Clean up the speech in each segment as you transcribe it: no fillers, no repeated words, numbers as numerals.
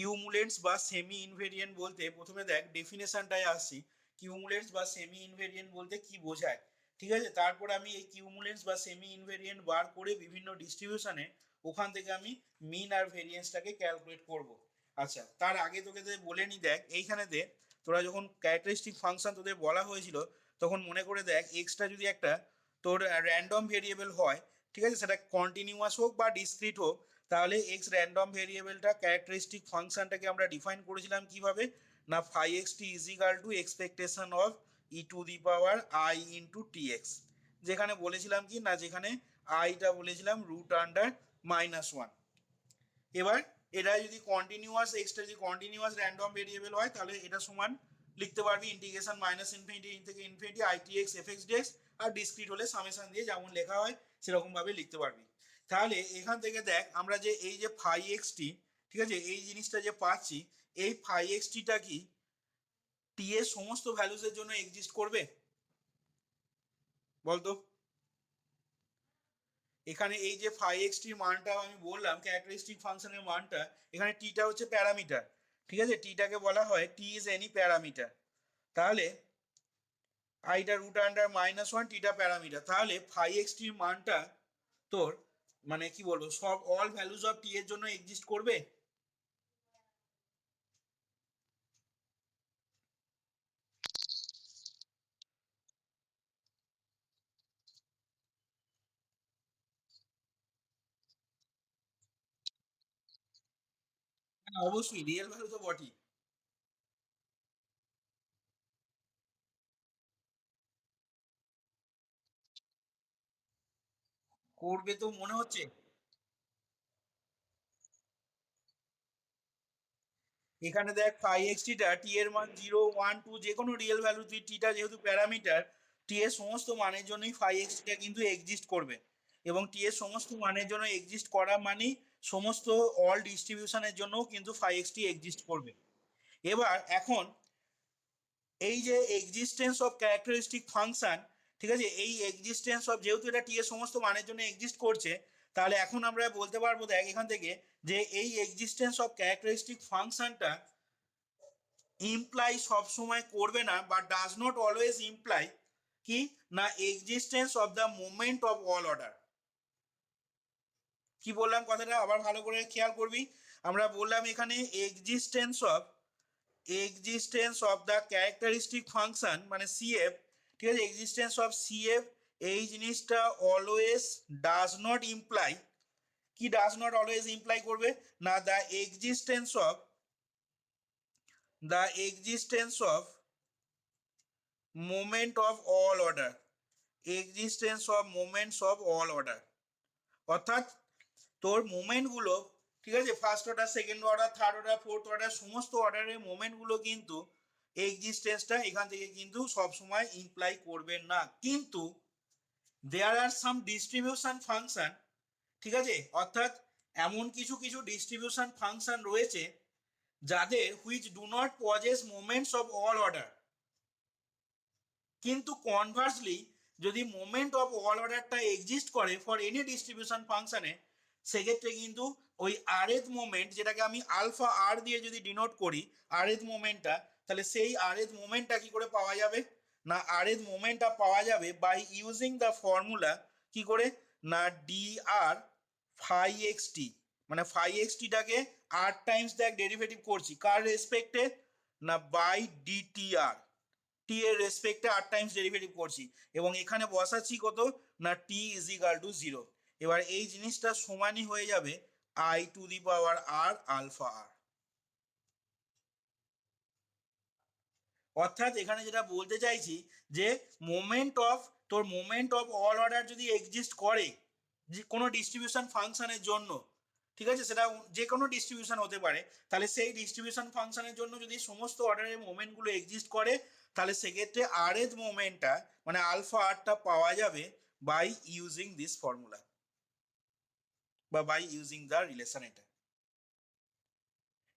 কিউমুলেন্টস বা semi invariant বলতে প্রথমে দেখ ডেফিনেশনটাই আসছি। কিউমুলেন্টস বা সেমি ইনভেরিয়েন্ট বলতে কি বোঝায়, ঠিক আছে। তারপর আমি এই কিউমুলেন্টস বা সেমি ইনভেরিয়েন্ট বার করে বিভিন্ন ডিস্ট্রিবিউশনে ওখান থেকে আমি মিন আর ভেরিয়েন্সটাকে ক্যালকুলেট করব। আচ্ছা, তার আগে তোকে বলে নি, দেখ এইখানে তোরা যখন ক্যারেক্টারিস্টিক ফাংশন তোদের বলা হয়েছিল তখন মনে করে দেখ এক্সটা যদি একটা তোর র্যান্ডম ভেরিয়েবল হয়, ঠিক আছে, সেটা কন্টিনিউয়াস হোক বা ডিসক্রিট হোক, তাহলে এক্স র্যান্ডম ভেরিয়েবলটা ক্যারেক্টারিস্টিক ফাংশনটাকে আমরা ডিফাইন করেছিলাম কিভাবে, না phi x t is equal to expectation of e to the power i into t x, যেখানে বলেছিলাম কি না, যেখানে আইটা বলেছিলাম রুট আন্ডার -1। এবার এটা যদি কন্টিনিউয়াস, এক্সটা যদি কন্টিনিউয়াস র্যান্ডম ভেরিয়েবল হয় তাহলে এটা সমান লিখতে পারবি ইন্টিগ্রেশন -ইনফিনিটি থেকে infinity i t x f x dx, আর ডিসক্রিট হলে সামেশন দিয়ে যেমন লেখা হয় সেরকম ভাবে লিখতে পারবি। তাহলে এখান থেকে দেখ আমরা যে এই যে ফাই এক্স টি, ঠিক আছে, এই জিনিসটা যে পাচ্ছি, এই ফাই এক্স টিটা কি টি এর সমস্ত ভ্যালুসের জন্য এক্সিস্ট করবে বলতো? এখানে এই যে ফাই এক্স টির মানটা আমি বললাম ক্যারেক্টারিস্টিক ফাংশনের মানটা, এখানে টিটা হচ্ছে প্যারামিটার, ঠিক আছে, টিটাকে বলা হয় টি ইজ এনি প্যারামিটার। তাহলে আইটা রুট আন্ডার -1, টিটা প্যারামিটার, তাহলে ফাই এক্স টির মানটা তোর মানে কি বলবো, সব অল ভ্যালুজ অফ টি এর জন্য এক্সিস্ট করবে। হ্যাঁ, অবশ্যই রিয়েল ভ্যালু তো বটেই করবে তো মনে হচ্ছে। এখানে দেখ ফাই এক্স টিটা টি এর মান 0 1 2 যে কোনো রিয়েল ভ্যালু, তুই টিটা যেহেতু প্যারামিটার, টি এর সমস্ত মানের জন্যই ফাই এক্স টিটা কিন্তু এক্সিস্ট করবে, এবং টি এর সমস্ত মানের জন্য এক্সিস্ট করা মানেই সমস্ত অল ডিস্ট্রিবিউশনের জন্যও কিন্তু ফাই এক্স টি এক্সিস্ট করবে। এবার এখন এই যে এক্সিস্টেন্স অফ ক্যারেক্টারিস্টিক ফাংশন, ঠিক আছে, এই এক্সিস্টেন্স অফ যেহেতু এটা টি এর সমস্ত মানের জন্য এক্সিস্ট করছে, তাহলে এখন আমরা বলতে পারবো দেখ এখান থেকে যে এই এক্সিস্টেন্স অফ ক্যারেক্টারিস্টিক ফাংশনটা ইমপ্লাই সব সময় করবে না, বা ডাজ নট অলওয়েজ ইমপ্লাই কি না existence of the moment of all order. কি বললাম কথাটা আবার ভালো করে খেয়াল করবি। আমরা বললাম এখানে existence of the characteristic function মানে সিএফ, ঠিক আছে, এক্সিস্টেন্স অফ সিএফ, এই জিনিসটা অলওয়েজ ডাজ নট ইমপ্লাই, কি ডাজ নট অলওয়েজ ইমপ্লাই করবে না the existence of moment of all order, existence of moments of all order, অর্থাৎ তোর মোমেন্টগুলো, ঠিক আছে, first order second order third order fourth order সমস্ত অর্ডারের মোমেন্টগুলো কিন্তু এক্সিস্টেন্সটা এখান থেকে কিন্তু সবসময় ইমপ্লাই করবে না। কিন্তু দেয়ার আর সাম ডিস্ট্রিবিউশন ফাংশন, ঠিক আছে, অর্থাৎ এমন কিছু কিছু ডিস্ট্রিবিউশন ফাংশন রয়েছে যাদের which do not pauses moments of all order, কিন্তু কনভার্সলি যদি মোমেন্ট অফ অল অর্ডারটা এক্সিস্ট করে ফর এনি ডিস্ট্রিবিউশন ফাংশনে, সেক্ষেত্রে কিন্তু ওই আরএথ মোমেন্ট, যেটাকে আমি আলফা আর দিয়ে যদি ডিনোট করি আরএথ মোমেন্টটা, তাহলে সেই আরএথ মোমেন্টটা কি করে পাওয়া যাবে না, আরএথ মোমেন্টটা পাওয়া যাবে বাই ইউজিং দ্য ফর্মুলা কি করে না ডি আর ফাই এক্স টি, মানে ফাই এক্স টিটাকে আর টাইমস দেখ ডেরিভেটিভ করছি কার রেসপেক্টে না বাই ডিটি আর, টি এর রেসপেক্টে আর টাইমস ডেরিভেটিভ করছি এবং এখানে বসাচ্ছি কত না টি ইজ ইকাল টু 0। এবার এই জিনিসটা সমানই হয়ে যাবে i to the power r alpha r. অর্থাৎ এখানে যেটা বলতে চাইছি যে মোমেন্ট অফ অল অর্ডার যদি এক্সিস্ট করে যে কোনো ডিস্ট্রিবিউশন ফাংশনের জন্য, ঠিক আছে, সেটা যে কোনো ডিস্ট্রিবিউশন হতে পারে, তাহলে সেই ডিস্ট্রিবিউশন ফাংশনের জন্য যদি সমস্ত অর্ডারের মোমেন্টগুলো এক্সিস্ট করে, তাহলে সেক্ষেত্রে আর এর মোমেন্টটা মানে আলফা আরটা পাওয়া যাবে বাই ইউজিং দিস ফর্মুলা বা বাই ইউজিং দ্য রিলেশন এটা।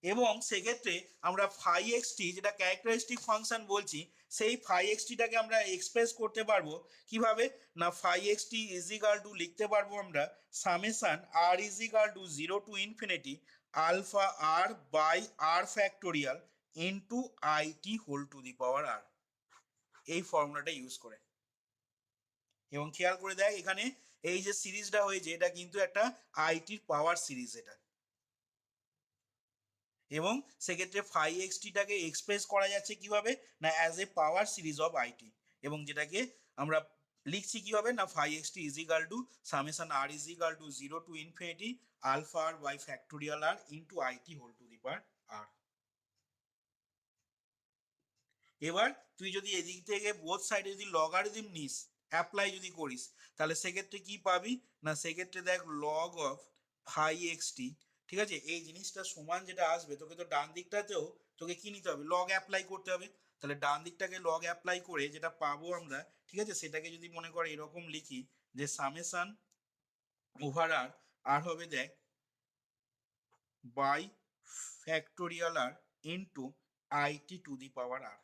এবং সেক্ষেত্রে আমরা ফাই এক্স টি যেটা ক্যারেক্টারিস্টিক ফাংশন বলছি, সেই ফাই এক্স টিটাকে আমরা এক্সপ্রেস করতে পারবো কিভাবে না phi x t is equal to লিখতে পারবো আমরা summation r is equal to 0 to infinity alpha r by r factorial into IT whole to the power r, এই ফর্মুলাটা ইউজ করে। এবং খেয়াল করে দেখ এখানে এই যে সিরিজটা হয়েছে এটা কিন্তু একটা আইটির পাওয়ার সিরিজ এটা, এবং সেক্ষেত্রে ফাই এক্স টিটাকে এক্সপ্রেস করা যাচ্ছে কিভাবে না as a power series of IT, এবং যেটাকে আমরা লিখছি কিভাবে না phi x t is equal to summation r is equal to 0 to infinity alpha r by factorial r into IT whole to the power r. এবার তুই যদি এদিক থেকে বোথ সাইডে যদি লগারিদম নিস, অ্যাপ্লাই যদি করিস, তাহলে সেক্ষেত্রে কি পাবি না সেক্ষেত্রে দেখ লগ অফ ফাই এক্স টি, ঠিক আছে, এই জিনিসটা সমান যেটা আসবে তোকে তো ডান দিকটাতেও তোকে কি নিতে হবে লগ অ্যাপ্লাই করতে হবে। তাহলে ডান দিকটাকে লগ অ্যাপ্লাই করে যেটা পাবো আমরা, ঠিক আছে, সেটাকে যদি মনে করে এরকম লিখি যে সামেশন ওভার আর, আর হবে দেখ by factorial r into IT to the power r.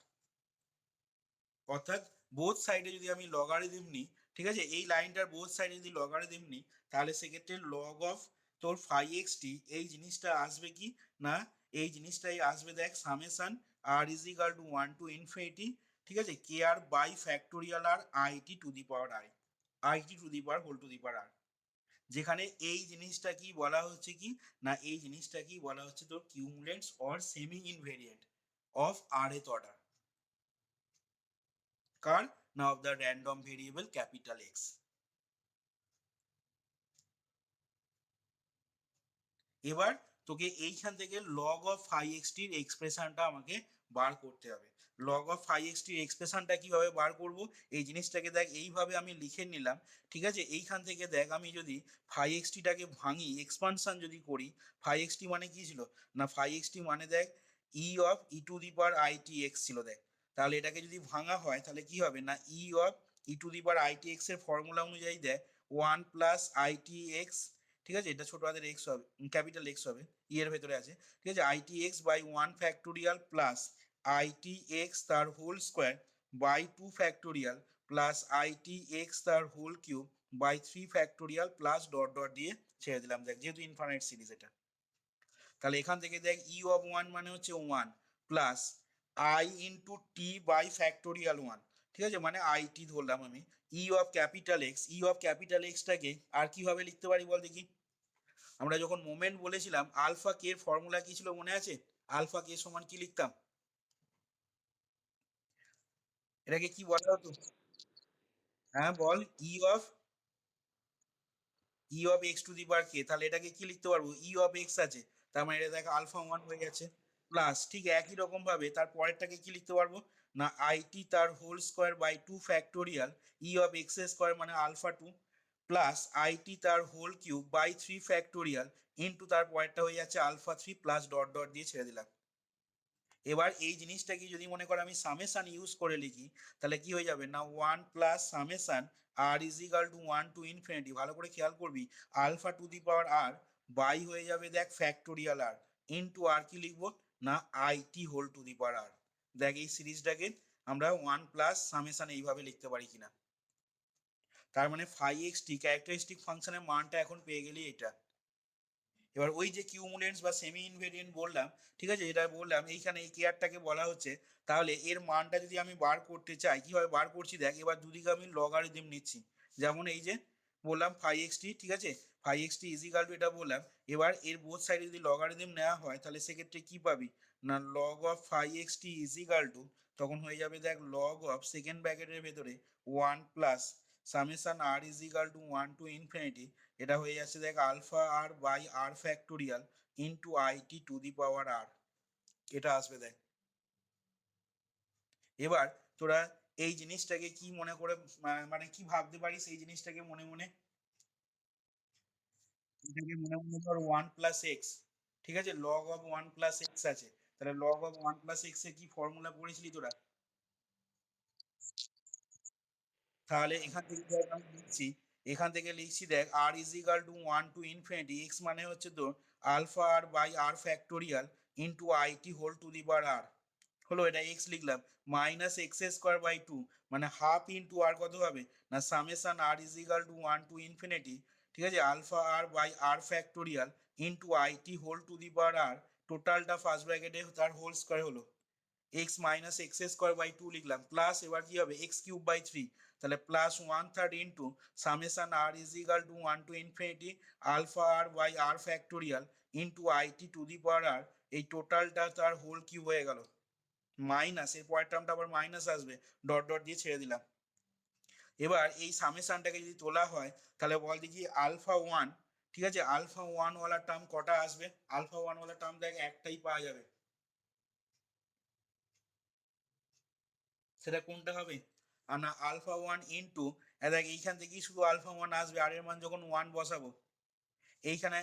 অর্থাৎ বোথ সাইডে যদি আমি লগারিদম নিই, ঠিক আছে, এই লাইনটার বোথ সাইডে যদি লগারিদম নিই তাহলে সেক্ষেত্রে লগ অফ তোর ফাই এক্স টি এই জিনিসটা আসবে কি না এই জিনিসটাই আসবে দেখ summation r is equal to 1 to infinity, ঠিক আছে, k r by factorial r IT to the power i, IT to the power whole to the power r. যেখানে এই জিনিসটা কি বলা হচ্ছে কি না এই জিনিসটা কি বলা হচ্ছে তোর cumulants or semi invariant of r th order, কার না of the random variable capital X. এবার তোকে এইখান থেকে লগ অফ ফাই এক্স টির এক্সপ্রেশনটা আমাকে বার করতে হবে। লগ অফ ফাই এক্স টির এক্সপ্রেশনটা কিভাবে বার করব, এই জিনিসটাকে দেখ এইভাবে আমি লিখে নিলাম, ঠিক আছে। এইখান থেকে দেখ আমি যদি ফাই এক্স টিটাকে ভাঙি এক্সপানশন যদি করি, ফাই এক্স টি মানে কি ছিল না ফাই এক্স টি মানে দেখ ই of e to the power I t x ছিল দেখ। তাহলে এটাকে যদি ভাঙা হয় তাহলে কি হবে না ই of e to the power I t x এর ফর্মুলা অনুযায়ী দেখ 1 প্লাস আই টি এক্স, ঠিক আছে, এটা ছোট হাতের এক্স হবে ক্যাপিটাল এক্স হবে ই এর ভেতরে আছে, ঠিক আছে, IT x by 1 factorial plus IT x তার whole square by 2 factorial plus IT x তার whole cube by 3 factorial plus dot dot দিয়ে ছেড়ে দিলাম দেখ যেহেতু ইনফাইনাইট সিরিজ এটা। তাহলে এখান থেকে দেখ ই অফ 1 মানে হচ্ছে 1 plus i into t by factorial 1, ঠিক আছে, মানে আই টি ধরলাম আমি, E of capital X, E of capital এক্সটাকে আর কিভাবে লিখতে পারি বল দেখি। আমরা যখন মোমেন্ট বলেছিলাম আলফা কে এর ফর্মুলা কি ছিল মনে আছে, আলফা কে সমান কি লিখতাম, এটাকে কি বলা হতো, হ্যাঁ বল, E of E of x to the power কে, তাহলে এটাকে কি লিখতে পারবো ই অফ এক্স আছে, তার মানে এটা দেখ আলফা 1 হয়ে গেছে, প্লাস ঠিক একই রকম ভাবে তার পরেরটাকে কি লিখতে পারবো না আইটি তার whole square by 2 factorial e of x square মানে আলফা 2 প্লাস আইটি তার whole cube by 3 factorial into তার পরেরটা হয়ে যাচ্ছে আলফা 3 প্লাস ডট ডট দিয়ে ছেড়ে দিলাম। এবার এই জিনিসটাকে যদি মনে করো আমি সামেশন ইউজ করে লিখি তাহলে কি হয়ে যাবে না 1 plus summation r is equal to 1 to infinity, ভালো করে খেয়াল করবি, alpha to the power r by হয়ে যাবে দেখ ফ্যাক্টোরিয়াল আর ইনটু আর কি লিখবো না IT whole to the power আর। দেখ এই সিরিজটাকে আমরা 1 প্লাস সামেশন এইভাবে লিখতে পারি কিনা। তার মানে ফাই এক্স টি ক্যারেক্টারিস্টিক ফাংশনের মানটা এখন পেয়ে গেলি এটা। এবার ওই যে কিউমুলেন্টস বা সেমি ইনভেরিয়েন্ট বললাম, ঠিক আছে, যেটা বললাম এইখানে এই কেয়ারটাকে বলা হচ্ছে, তাহলে এর মানটা যদি আমি বার করতে চাই কিভাবে বার করছি দেখ, এবার দুদিকে আমি লগারিদম নিচ্ছি, যেমন এই যে বললাম ফাই এক্স টি, ঠিক আছে, phi x t is equal two এটা বললাম, এবার এর বোথ সাইডে যদি লগারিদম নেওয়া হয় তাহলে সেক্ষেত্রে কি পাবি না log of phi x t is equal to তখন হয়ে যাবে দেখ লগ অফ সেকেন্ড ব্র্যাকেটের ভেতরে 1 plus summation r equal to 1 to infinity, এটা হয়ে যাচ্ছে দেখ alpha r by r factorial into IT to the power r, এটা আসবে দেখ। এবার তোরা এই জিনিসটাকে কি মনে করে মানে কি ভাবতে পারিস এই জিনিসটাকে মনে মনে, এটাকে মনে মনে ধর 1 প্লাস এক্স, ঠিক আছে, লগ অফ 1 প্লাস এক্স আছে, তাহলে লগ অফ 1 প্লাস এক্স এর কি ফর্মুলা পড়েছিলি তোরা, তাহলে এখান থেকে দেখ আমি লিখছি, এখান থেকে লিখছি দেখ r is equal to 1 to infinity x মানে হচ্ছে তো alpha r by r factorial into IT whole to the power r, হলো এটা এক্স লিখলাম, মাইনাস এক্স স্কোয়ার বাই 2 মানে হাফ ইন্টু আর কত হবে না summation r is equal to 1 to infinity, ঠিক আছে, alpha r by r factorial into IT whole to the power r, টোটালটা ফার্স্ট ব্র্যাকেটে তার হোল স্কোয়ার হলো x minus x square by two লিখলাম, প্লাস এবার কি হবে এক্স কিউব বাই থ্রি, তাহলে plus 1/3 into summation r is equal to 1 to infinity alpha r by r factorial into IT to the power r, এই টোটালটা তার whole cube হয়ে গেল, মাইনাস এর পরের টার্মটা আবার মাইনাস আসবে, ডট ডট দিয়ে ছেড়ে দিলাম। এবার এই সামেশনটাকে যদি তোলা হয় তাহলে বল দেখি আলফা ওয়ান, ঠিক আছে, আলফা ওয়ান ওয়ালা টার্ম কটা আসবে, আলফা ওয়ান ওয়ালা টার্ম দেখ একটাই পাওয়া যাবে, সেটা কোনটা হবে, আর না আলফা ওয়ান ইন্টু, দেখ এইখান থেকেই শুধু আলফা ওয়ান আসবে, আর এর মান যখন ওয়ান বসাবো এইখানে,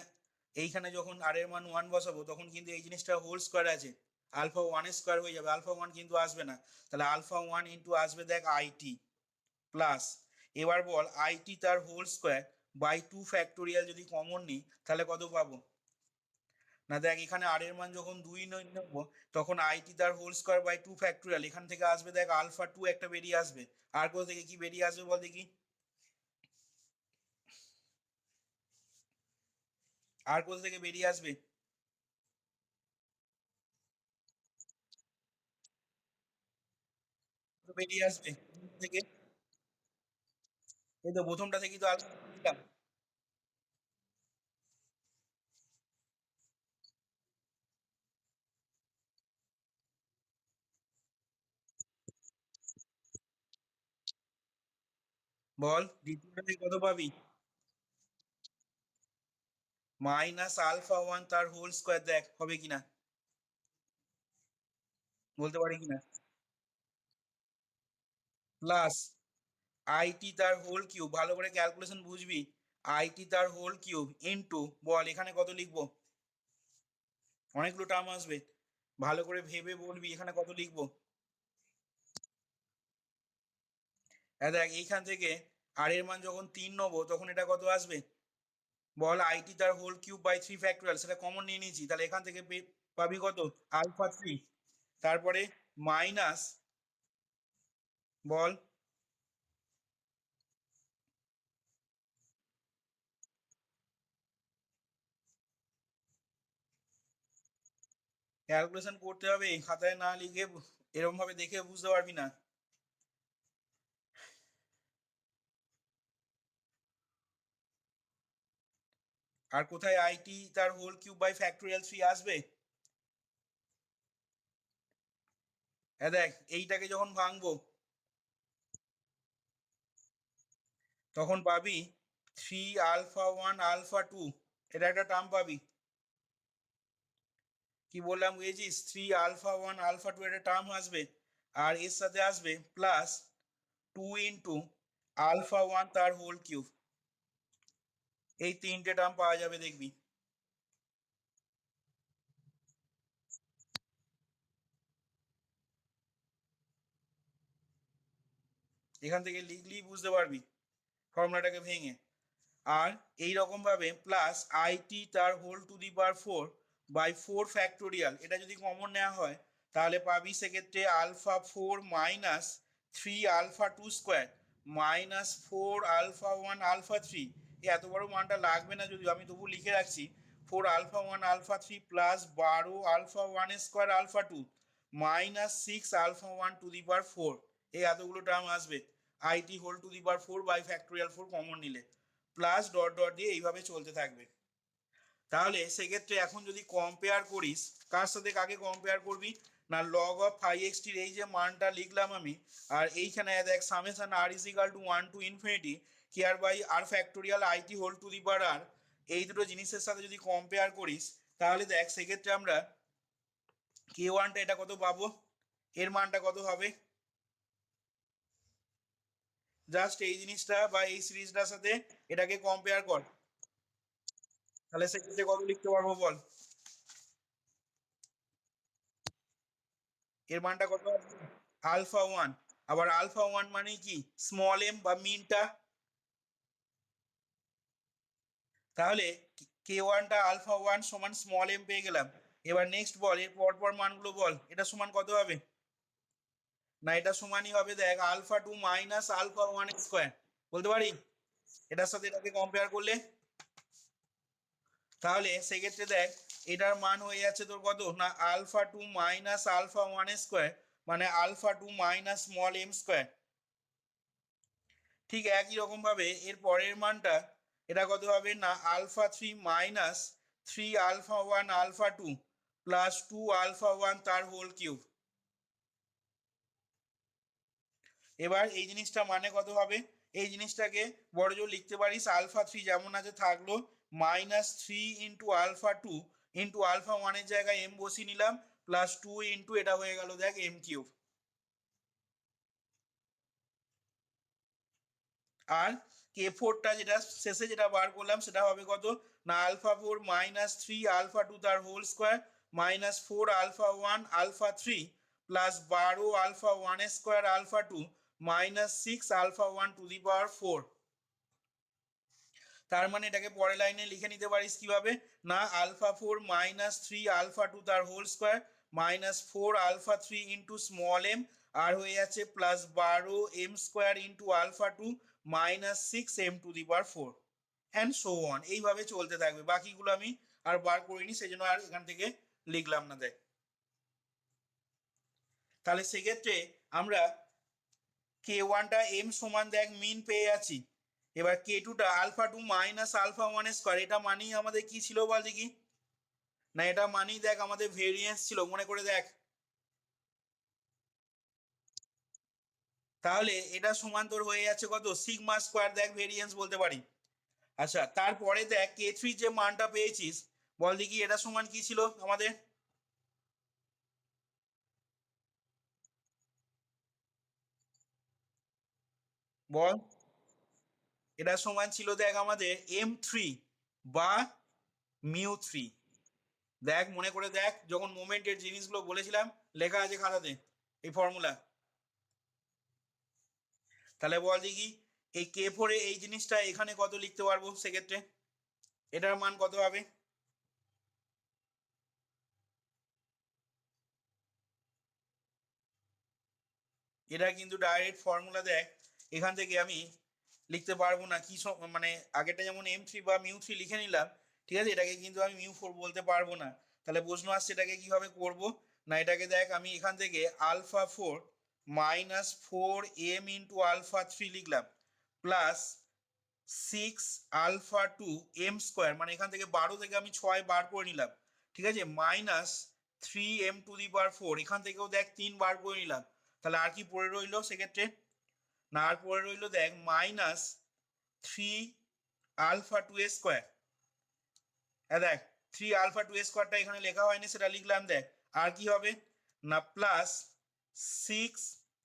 এইখানে যখন আর এর মান ওয়ান বসাবো তখন কিন্তু এই জিনিসটা হোল স্কোয়ার আছে, আলফা ওয়ানের স্কোয়ার হয়ে যাবে, আলফা ওয়ান কিন্তু আসবে না, তাহলে আলফা ওয়ান ইন্টু আসবে দেখ আইটি প্লাস, এবার বল আইটি তার whole square by two factorial যদি কমন নিই তাহলে কত পাবো, না দেখ এখানে আর এর মান যখন দুই নেব তখন আইটি তার whole square by two factorial, এখান থেকে আসবে দেখ আলফা টু একটা বেরিয়ে আসবে, আর কোথা থেকে কি বেরিয়ে আসবে বল দেখি, আর কোথা থেকে বেরিয়ে আসবে, বেরিয়ে আসবে থেকে, এই তো প্রথমটা থেকেই তো আলফা দিলাম, বল দ্বিতীয়টা থেকে কত পাবি, মাইনাস আলফা ওয়ান তার হোল স্কোয়ার, দেখ হবে কিনা বলতে পারি কিনা, প্লাস আইটি তার হোল কিউব, ভালো করে ক্যালকুলেশন বুঝবি, আইটি তার হোল কিউব ইনটু, বল এখানে কত লিখবো, অনেকগুলো টার্ম আসবে, ভালো করে ভেবে বলবি এখানে কত লিখবো, দেখ এইখান থেকে আর এর মান যখন তিন নেবো তখন এটা কত আসবে, বল আইটি তার whole cube by three factorial, সেটা কমন নিয়ে নিয়েছি, তাহলে এখান থেকে পাবি কত আলফা থ্রি, তারপরে মাইনাস, বল ক্যালকুলেশন করতে হবে, খাতায় না লিখে এরকম ভাবে দেখে বুঝতে পারবি না, আর কোথায় আইটি তার whole cube by factorial three আসবে, দেখ এইটাকে যখন ভাঙবো তখন পাবি three alpha one alpha two, এটা একটা টার্ম পাবি, কি বললাম বুঝেছিস, three alpha one alpha two একটা টার্ম আসবে, আর এর সাথে আসবে plus two into alpha one তার হোল কিউব, এই তিনটে টার্ম পাওয়া যাবে দেখবি, এখান থেকে লিখলেই বুঝতে পারবি ফর্মুলাটাকে ভেঙে, আর এই রকম ভাবে প্লাস আইটি তার whole to the power four by four factorial, এটা যদি কমন নেওয়া হয় তাহলে পাবি সেক্ষেত্রে alpha four minus three alpha two square minus four alpha one alpha three, এত বড় মানটা লাগবে না যদিও, আমি তবু লিখে রাখছি, four alpha one alpha three plus বারো alpha one square alpha two minus six alpha one to the power four, এই এতগুলো টার্ম আসবে IT whole to the power four by factorial four common নিলে, প্লাস ডট ডট দিয়ে এইভাবে চলতে থাকবে, তাহলে সেক্ষেত্রে এখন যদি কম্পেয়ার করিস, কার সাথে কাকে কম্পেয়ার করবি, না লগ অফ ফাইভ এক্স টির এই যে মানটা লিখলাম আমি, আর এইখানে দেখ summation r is equal to one to infinity k r by r factorial IT whole to the power r, এই দুটো জিনিসের সাথে যদি কম্পেয়ার করিস তাহলে দেখ সেক্ষেত্রে আমরা কে ওয়ানটা এটা কত পাবো, এর মানটা কত হবে, জাস্ট এই জিনিসটা বা এই সিরিজটার সাথে এটাকে কম্পেয়ার কর, তাহলে সেক্ষেত্রে কত লিখতে পারবো বল, এর মানটা কত আসবে আলফা ওয়ান, আবার আলফা ওয়ান মানে কি স্মল এম বা মিনটা, তাহলে কে ওয়ানটা আলফা ওয়ান সমান স্মল এম পেয়ে গেলাম, এবার নেক্সট বল এর পরপর মানগুলো বল, এটা সমান কত হবে, না এটা সমানই হবে দেখ alpha two minus alpha one square, বলতে পারি এটার সাথে এটাকে কম্পেয়ার করলে, তাহলে সেক্ষেত্রে দেখ এটার মান হয়ে যাচ্ছে তোর কত না alpha two minus alpha one square মানে alpha two minus small m square. ঠিক একই রকম ভাবে এর পরের মানটা এটা কত হবে না alpha three minus three alpha one alpha two plus two alpha one তার হোল কিউব। এবার এই জিনিসটা মানে কত হবে, এই জিনিসটাকে বড় জোর লিখতে পারিস আলফা থ্রি যেমন আছে থাকলো minus three into alpha two into alpha ওয়ানের জায়গায় এম বসিয়ে নিলাম প্লাস টু ইন্টু এটা হয়ে গেল দেখ এম কিউব। আর কে ফোরটা যেটা শেষে যেটা বার করলাম সেটা হবে কত না alpha four minus three alpha two তার whole square minus four alpha one alpha three plus বারো alpha one square alpha two minus six alpha one to the power four. তার মানে এটাকে পরের লাইনে লিখে নিতে পারিস কিভাবে না alpha four minus three alpha two তার whole square minus four alpha three into small M আর হয়ে যাচ্ছে প্লাস বারো M square into alpha two minus six M to the power four and so on. এইভাবে চলতে থাকবে, বাকিগুলো আমি আর বার করিনি সেই জন্য আর এখান থেকে লিখলাম না। দেখ তাহলে সেক্ষেত্রে আমরা কে ওয়ানটা এম সমান দেখ মিন পেয়ে যাচ্ছি। এবার কে টুটা alpha two minus alpha one square এটা মানেই আমাদের কি ছিল বল দেখি না এটা মানেই দেখ আমাদের ভেরিয়েন্স ছিল, মনে করে দেখ। তাহলে এটা সমান তোর হয়ে যাচ্ছে কত সিগমা স্কোয়ার দেখ ভেরিয়েন্স বলতে পারি। আচ্ছা তারপরে দেখ কে থ্রি যে মানটা পেয়েছিস বল দেখি এটা সমান কি ছিল আমাদের, বল। এটা সমান ছিল দেখ আমাদের এম থ্রি বা মিউ থ্রি। দেখ মনে করে দেখ যখন মোমেন্টের জিনিসগুলো বলেছিলাম লেখা আছে খাতাতে এই ফর্মুলা। তাহলে বল দেখি এই কে ফোরে এই জিনিসটা এখানে কত লিখতে পারবো সেক্ষেত্রে এটার মান কত হবে। এটা কিন্তু ডাইরেক্ট ফর্মুলা দেখ এখান থেকে আমি লিখতে পারবো না কি মানে আগেরটা যেমন এম থ্রি বা মিউ থ্রি লিখে নিলাম, ঠিক আছে, এটাকে কিন্তু আমি মিউ ফোর বলতে পারবো না। তাহলে প্রশ্ন আসছে এটাকে কিভাবে করব না এটাকে দেখ আমি এখান থেকে alpha four minus four M into alpha three লিখলাম plus six alpha two M square মানে এখান থেকে বারো থেকে আমি ছয় বার করে নিলাম, ঠিক আছে, minus three M to the power four এখান থেকেও দেখ তিন বার করে নিলাম। তাহলে আর কি পড়ে রইলো সেক্ষেত্রে না আর পড়ে রইলো দেখ minus three alpha two square. হ্যাঁ দেখ থ্রি আলফা টু স্কোয়ারটা এখানে লেখা হয়নি সেটা লিখলাম দেখ আর কি হবে না plus six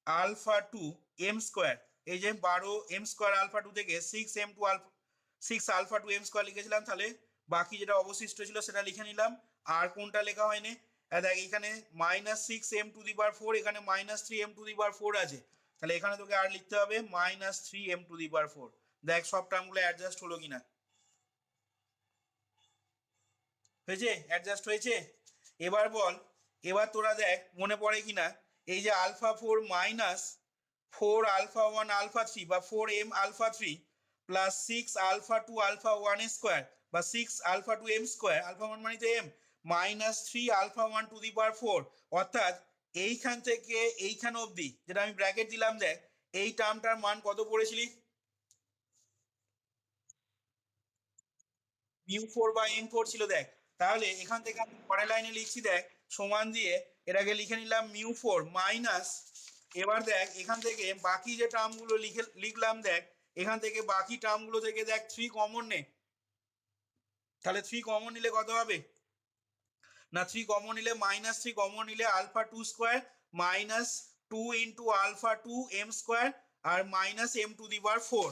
alpha two M square এই যে বারো এম স্কোয়ার আলফা টু থেকে six M two alpha six alpha two M square লিখেছিলাম, তাহলে বাকি যেটা অবশিষ্ট ছিল সেটা লিখে নিলাম। আর কোনটা লেখা হয়নি দেখ এখানে minus six M to the power four এখানে minus three M to the power four আছে, তাহলে এখানে তোকে আর লিখতে হবে minus three M to the power four. দেখ সব টার্মগুলো অ্যাডজাস্ট হলো কিনা, হয়েছে অ্যাডজাস্ট হয়েছে। এবার বল এবার তোরা দেখ মনে পড়ে কিনা এই যে alpha four minus four alpha one alpha three বা four M alpha three plus six alpha two alpha one square বা six alpha two M square alpha one মানে তো M minus three alpha one to the power four. অর্থাৎ এইখান থেকে এইখান অবধি যেটা আমি ব্র্যাকেট দিলাম দেখ এই টার্মটার মান কত পড়েছিলি মিউ ফোর বা এম ফোর ছিল দেখ। তাহলে এখান থেকে আমি পরের লাইনে লিখছি দেখ সমান দিয়ে এটাকে লিখে নিলাম মিউ ফোর মাইনাস এবার দেখ এখান থেকে বাকি যে টার্মগুলো লিখলাম দেখ এখান থেকে বাকি টার্মগুলো থেকে দেখ থ্রি কমন নে, তাহলে থ্রি কমন নিলে কত হবে না থ্রি কমন নিলে মাইনাস থ্রি কমন নিলে alpha two square minus two into alpha two M square আর minus m to the power four.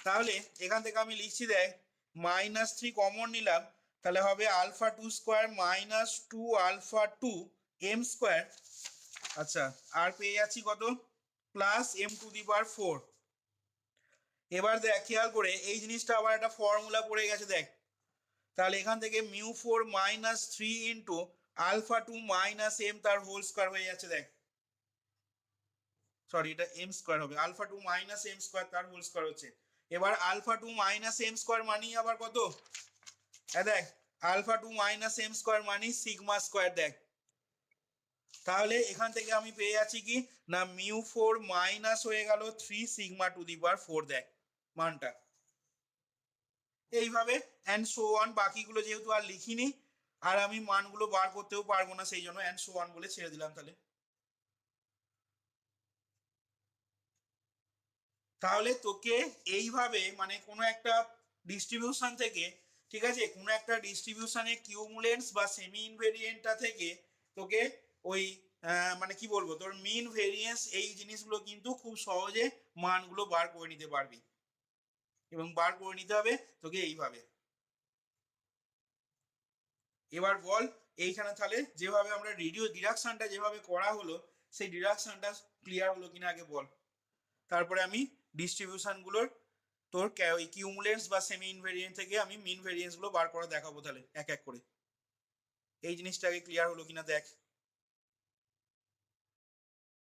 তাহলে এখান থেকে আমি লিখছি দেখ মাইনাস থ্রি কমন নিলাম তাহলে হবে alpha two square minus two alpha two M square. আচ্ছা আর পেয়ে যাচ্ছি কত plus m to the power four. এবার দেখ খেয়াল করে এই জিনিসটা আবার একটা ফর্মুলা পড়ে গেছে দেখ, তাহলে এখান থেকে mu four minus three into alpha two minus M তার হোল স্কোয়ার হয়ে যাচ্ছে দেখ, সরি এটা এম স্কোয়ার হবে alpha two minus M square তার হোল স্কোয়ার হচ্ছে। এবার alpha two minus M square মানেই আবার কত দেখ আলফা 2 মাইনাস এম স্কোয়ার মানে সিগমা স্কোয়ার। দেখ তাহলে এখান থেকে আমি পেয়ে যাচ্ছি কি না মিউ 4 মাইনাস হয়ে গেল 3 সিগমা টু দি পাওয়ার 4। দেখ মানটা এইভাবে অ্যান্ড সো অন, বাকিগুলো যেহেতু আর লিখিনি আর আমি মানগুলো বার করতেও পারবো না, সেই জন্য অ্যান্ড সো অন বলে ছেড়ে দিলাম। তাহলে তোকে এইভাবে মানে কোনো একটা ডিস্ট্রিবিউশন থেকে, ঠিক আছে, কোনো একটা ডিস্ট্রিবিউশনে কিউমুলেন্স বা সেমি ইনভেরিয়েন্টটা থেকে তোকে ওই মানে কি বলবো তোর মিন ভেরিয়েন্স এই জিনিসগুলো কিন্তু খুব সহজে মানগুলো বার করে নিতে পারবি, এবং বার করে নিতে হবে তোকে এইভাবে। এবার বল এইখানে তাহলে যেভাবে আমরা ডিডাকশনটা যেভাবে করা হলো সেই ডিডাকশনটা ক্লিয়ার হলো কিনা আগে বল, তারপরে আমি ডিস্ট্রিবিউশনগুলোর তোর ওই কিউমুলেন্স বা সেমি ইনভেরিয়েন্ট থেকে আমি মিন ভেরিয়েন্স গুলো বার করে দেখাবো তাহলে এক এক করে। এই জিনিসটা আগে ক্লিয়ার হলো কিনা দেখ।